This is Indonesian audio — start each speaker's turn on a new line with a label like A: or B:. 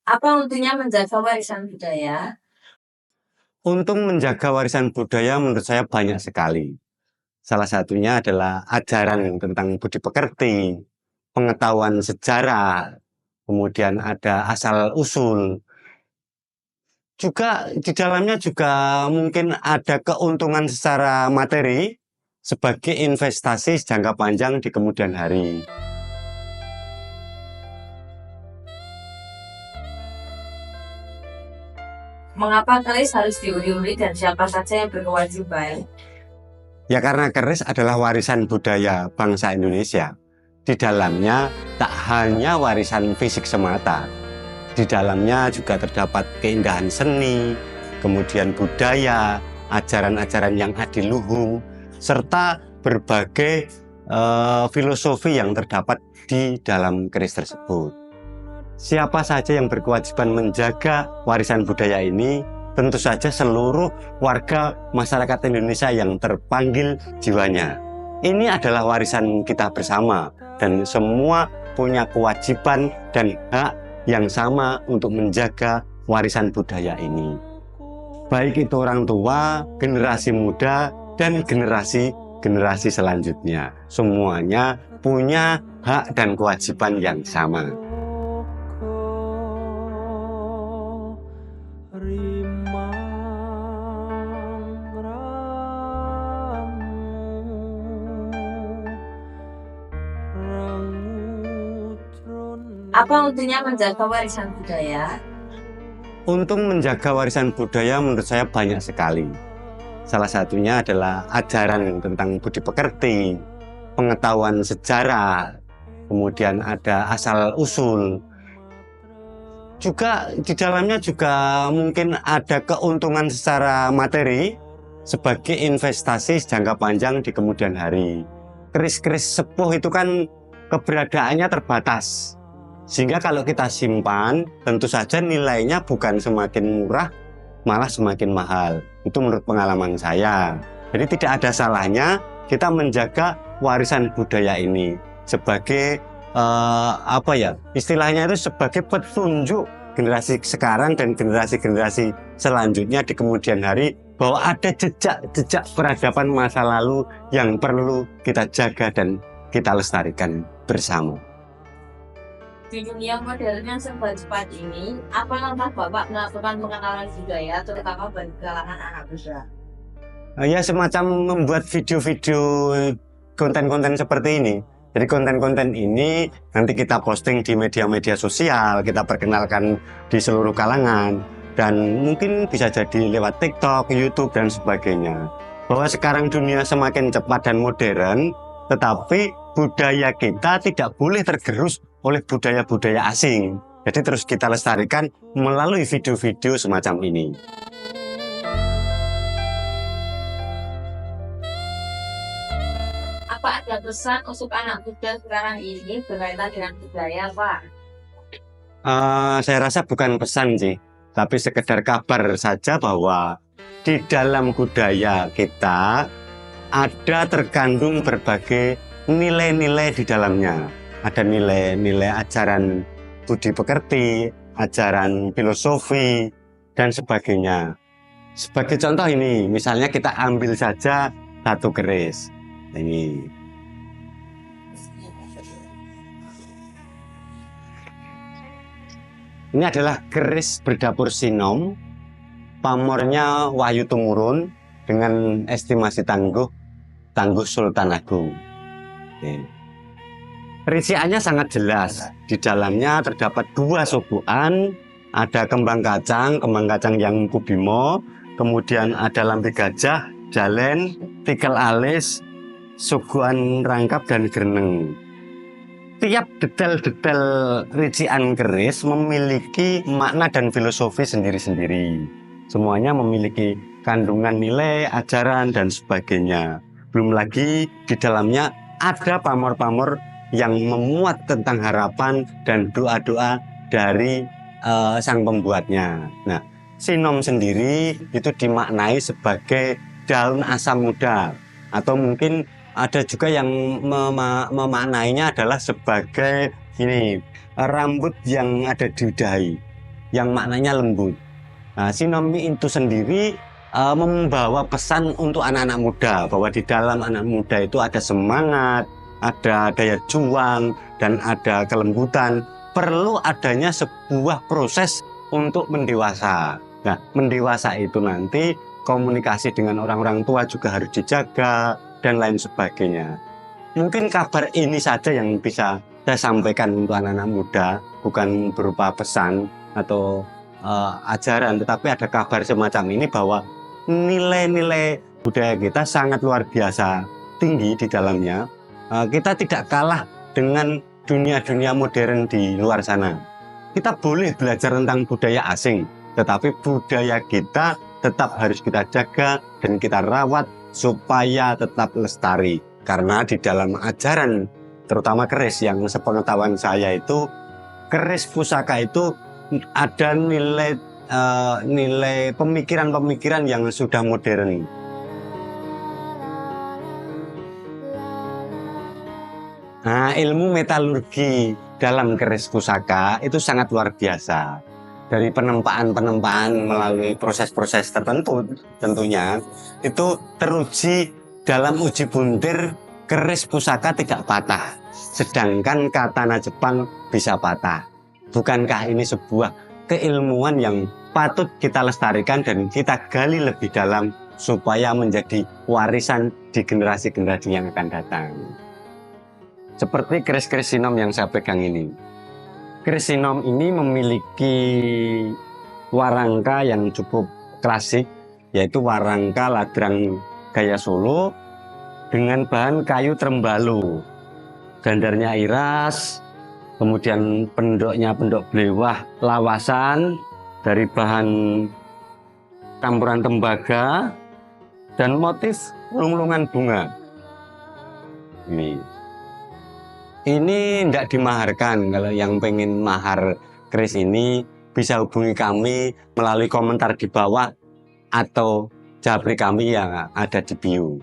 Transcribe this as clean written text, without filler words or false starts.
A: Apa untungnya menjaga warisan budaya?
B: Untuk menjaga warisan budaya menurut saya banyak sekali. Salah satunya adalah ajaran tentang budi pekerti, pengetahuan sejarah, kemudian ada asal-usul. Juga di dalamnya juga mungkin ada keuntungan secara materi sebagai investasi jangka panjang di kemudian hari.
A: Mengapa keris harus diuri-uri dan siapa saja yang berkewajiban?
B: Ya karena keris adalah warisan budaya bangsa Indonesia. Di dalamnya tak hanya warisan fisik semata. Di dalamnya juga terdapat keindahan seni, kemudian budaya, ajaran-ajaran yang adiluhung, serta berbagai filosofi yang terdapat di dalam keris tersebut. Siapa saja yang berkewajiban menjaga warisan budaya ini, tentu saja seluruh warga masyarakat Indonesia yang terpanggil jiwanya. Ini adalah warisan kita bersama dan semua punya kewajiban dan hak yang sama untuk menjaga warisan budaya ini. Baik itu orang tua, generasi muda, dan generasi selanjutnya. Semuanya punya hak dan kewajiban yang sama.
A: Apa untungnya menjaga warisan budaya?
B: Untuk menjaga warisan budaya menurut saya banyak sekali. Salah satunya adalah ajaran tentang budi pekerti, pengetahuan sejarah, kemudian ada asal-usul. Juga di dalamnya juga mungkin ada keuntungan secara materi sebagai investasi jangka panjang di kemudian hari. Keris-keris sepuh itu kan keberadaannya terbatas. Sehingga kalau kita simpan, tentu saja nilainya bukan semakin murah, malah semakin mahal. Itu menurut pengalaman saya. Jadi tidak ada salahnya kita menjaga warisan budaya ini sebagai istilahnya itu sebagai petunjuk generasi sekarang dan generasi-generasi selanjutnya di kemudian hari bahwa ada jejak-jejak peradaban masa lalu yang perlu kita jaga dan kita lestarikan bersama.
A: Di dunia modern yang serba cepat ini, apa langkah Bapak melakukan pengenalan budaya, terutama bagi kalangan anak muda?
B: Ya semacam membuat video-video konten-konten seperti ini. Jadi konten-konten ini nanti kita posting di media-media sosial, kita perkenalkan di seluruh kalangan. Dan mungkin bisa jadi lewat TikTok, YouTube, dan sebagainya. Bahwa sekarang dunia semakin cepat dan modern, tetapi budaya kita tidak boleh tergerus oleh budaya-budaya asing. Jadi terus kita lestarikan melalui video-video semacam ini.
A: Apa ada pesan untuk anak muda sekarang ini berkaitan dengan budaya, Pak?
B: Saya rasa bukan pesan sih, tapi sekedar kabar saja bahwa di dalam budaya kita ada terkandung berbagai nilai-nilai di dalamnya. Ada nilai-nilai ajaran budi pekerti, ajaran filosofi, dan sebagainya. Sebagai contoh ini, misalnya kita ambil saja satu keris. Ini adalah keris berdapur Sinom, pamornya Wahyu Tumurun dengan estimasi tangguh Sultan Agung. Rinciannya sangat jelas. Di dalamnya terdapat 2 suguhan, ada kembang kacang yang kubimo, kemudian ada lambe gajah, jalen, tikel alis, suguhan rangkap dan greneng. Tiap detail-detail rincian keris memiliki makna dan filosofi sendiri-sendiri. Semuanya memiliki kandungan nilai, ajaran, dan sebagainya. Belum lagi di dalamnya ada pamor-pamor yang memuat tentang harapan dan doa-doa dari sang pembuatnya. Nah, Sinom sendiri itu dimaknai sebagai daun asam muda, atau mungkin ada juga yang memaknainya adalah sebagai ini rambut yang ada di dahi. yang maknanya lembut. Nah, sinom itu sendiri membawa pesan untuk anak-anak muda bahwa di dalam anak muda itu ada semangat, ada daya juang, dan ada kelembutan. Perlu adanya sebuah proses untuk mendewasa. Nah, mendewasa itu nanti komunikasi dengan orang-orang tua juga harus dijaga dan lain sebagainya. Mungkin kabar ini saja yang bisa saya sampaikan untuk anak-anak muda, bukan berupa pesan atau ajaran, tetapi ada kabar semacam ini bahwa nilai-nilai budaya kita sangat luar biasa tinggi di dalamnya. Kita tidak kalah dengan dunia-dunia modern di luar sana. Kita boleh belajar tentang budaya asing, tetapi budaya kita tetap harus kita jaga dan kita rawat supaya tetap lestari. Karena di dalam ajaran, terutama keris yang sepengetahuan saya itu, keris pusaka itu ada nilai pemikiran-pemikiran yang sudah modern. Nah, ilmu metalurgi dalam keris pusaka itu sangat luar biasa. Dari penempaan-penempaan melalui proses-proses tertentu tentunya, itu teruji dalam uji buntir keris pusaka tidak patah. Sedangkan katana Jepang bisa patah. Bukankah ini sebuah keilmuan yang patut kita lestarikan dan kita gali lebih dalam supaya menjadi warisan di generasi-generasi yang akan datang. Seperti keris-keris sinom yang saya pegang ini. Keris sinom ini memiliki warangka yang cukup klasik, yaitu warangka ladrang gaya Solo dengan bahan kayu trembalo. Gandarnya iras, kemudian pendoknya pendok blewah lawasan dari bahan campuran tembaga dan motif ulung-ulungan bunga. Ini tidak dimaharkan. Kalau yang pengen mahar keris ini bisa hubungi kami melalui komentar di bawah atau japri kami yang ada di bio.